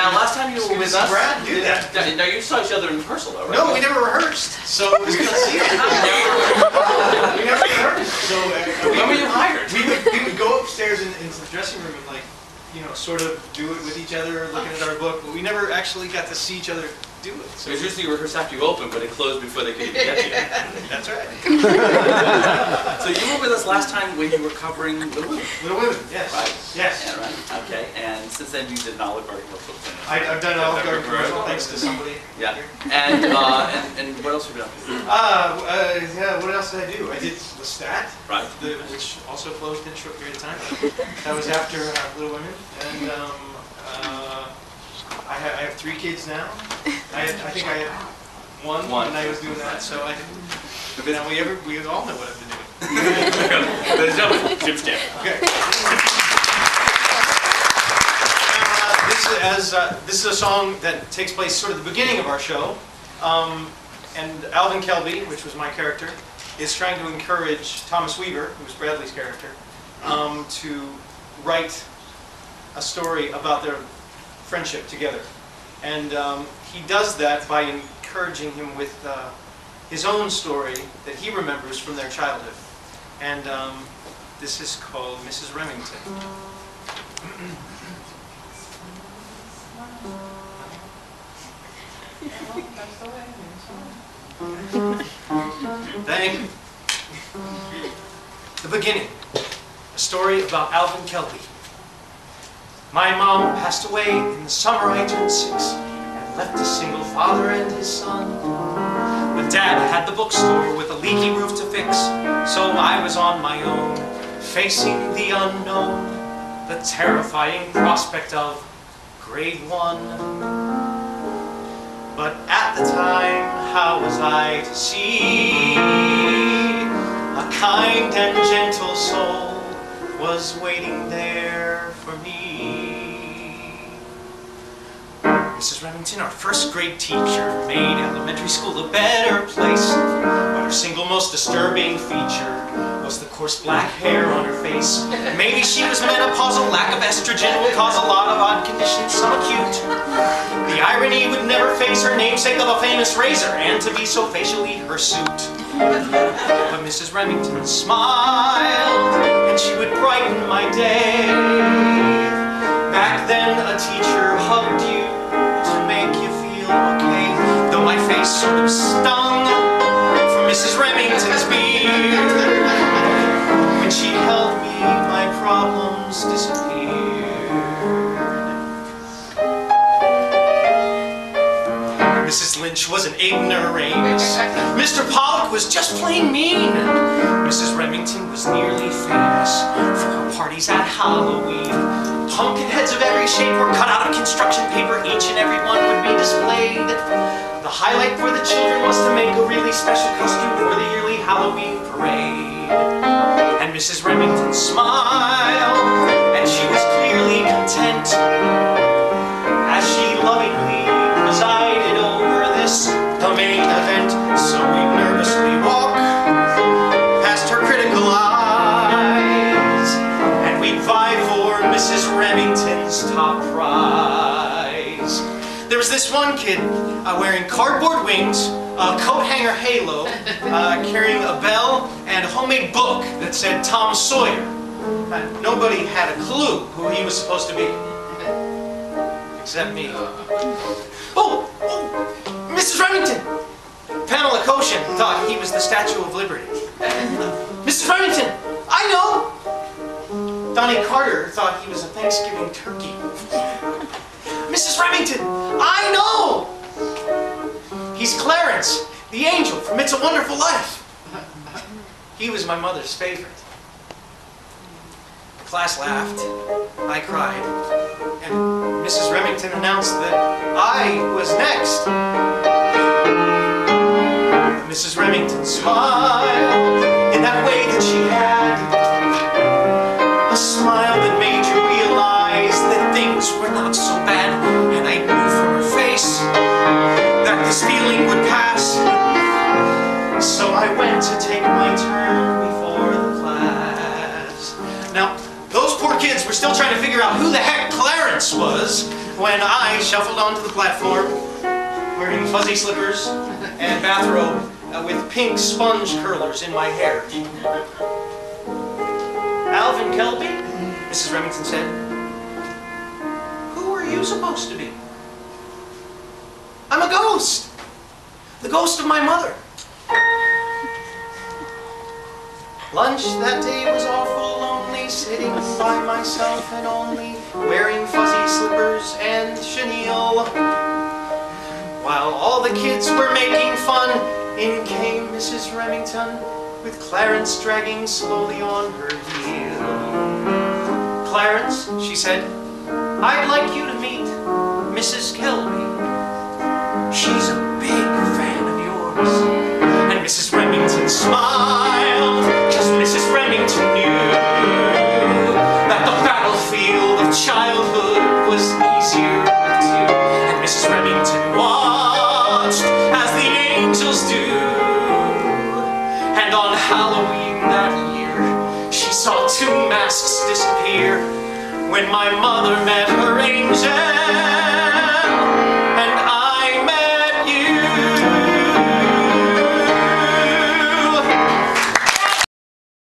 Now, last time you were with us, Brad do that. Now you saw each other in rehearsal, though, right? No, we never rehearsed. So we couldn't see it. We never rehearsed. So when were you hired? We would go upstairs into the dressing room and, like, you know, sort of do it with each other, looking at our book, but we never actually got to see each other do it. So Because usually you rehearse after you open, but it closed before they could even get to you. That's right. So you were with us last time when you were covering Little Women. Little Women, yes. Right. Yes. Yeah, right. Okay. And since then you did an Olive Garden commercial. I've done an Olive Garden commercial thanks to somebody. Yeah. And what else have you done? Yeah, what else did I do? I did The Stat, Right. which also closed in a short period of time. That was after Little Women. And I have 3 kids now. I think I had one when I was doing that, so I can. Now we all know what I've been doing. Ladies and gentlemen, Jim Stanton. Okay. This is a song that takes place sort of at the beginning of our show, and Alvin Kelby, which was my character, is trying to encourage Thomas Weaver, who was Bradley's character, to write a story about their friendship together. And he does that by encouraging him with his own story that he remembers from their childhood. And this is called Mrs. Remmington. Thank you. The beginning. A story about Alvin Kelby. My mom passed away in the summer I turned 6 and left a single father and his son. But Dad had the bookstore with a leaky roof to fix, so I was on my own, facing the unknown, the terrifying prospect of grade 1. But at the time, how was I to see a kind and gentle soul was waiting there for me? Mrs. Remington, our first grade teacher, made elementary school a better place. But her single most disturbing feature was the coarse black hair on her face. Maybe she was menopausal, lack of estrogen will cause a lot of odd conditions, some acute. The irony would never face her namesake of a famous razor, and to be so facially hirsute. But Mrs. Remington smiled, and she would brighten my day. Back then, a teacher hugged you to make you feel okay, though my face sort of stung from Mrs. Remington's beard. When she held me, my problems disappeared. Mrs. Lynch was an ignoramus. Mr. Pollock was just plain mean. Mrs. Remington was nearly famous for her parties at Halloween. Pumpkin heads of every shape were cut out of construction paper. Each and every one would be displayed. The highlight for the children was to make a really special costume for the yearly Halloween parade. And Mrs. Remington smiled, and she was clearly content as she lovingly presided over this, the main event. So we nervously walk past her critical eyes, and we vie for Mrs. Remington's top prize. There was this one kid wearing cardboard wings, a coat hanger halo, carrying a bell, and a homemade book that said Tom Sawyer. Nobody had a clue who he was supposed to be, except me. Oh, Mrs. Remington! Pamela Koshin thought he was the Statue of Liberty. Mrs. Remington, I know! Donnie Carter thought he was a Thanksgiving turkey. Mrs. Remington, I know! He's Clarence, the angel from It's a Wonderful Life. He was my mother's favorite. The class laughed, I cried, and Mrs. Remington announced that I was next. But Mrs. Remington smiled in that way that she had, a smile that made you realize that things were not so bad. And I knew from her face that this feeling would pass. So I went to take my turn before the class. Now, those poor kids were still trying to figure out who the heck Clarence was when I shuffled onto the platform wearing fuzzy slippers and bathrobe with pink sponge curlers in my hair. Alvin Kelby, Mrs. Remington said, "Who are you supposed to be?" "I'm a ghost. The ghost of my mother." Lunch that day was awful lonely, sitting by myself and only, wearing fuzzy slippers and chenille. While all the kids were making fun, in came Mrs. Remington, with Clarence dragging slowly on her heel. "Clarence," she said, "I'd like you to meet Mrs. Kelby. She's a big fan of yours." And Mrs. Remington smiled, cause Mrs. Remington knew that the battlefield of childhood was easier with two. And Mrs. Remington watched as the angels do. And on Halloween that year, she saw 2 masks disappear when my mother met her angel.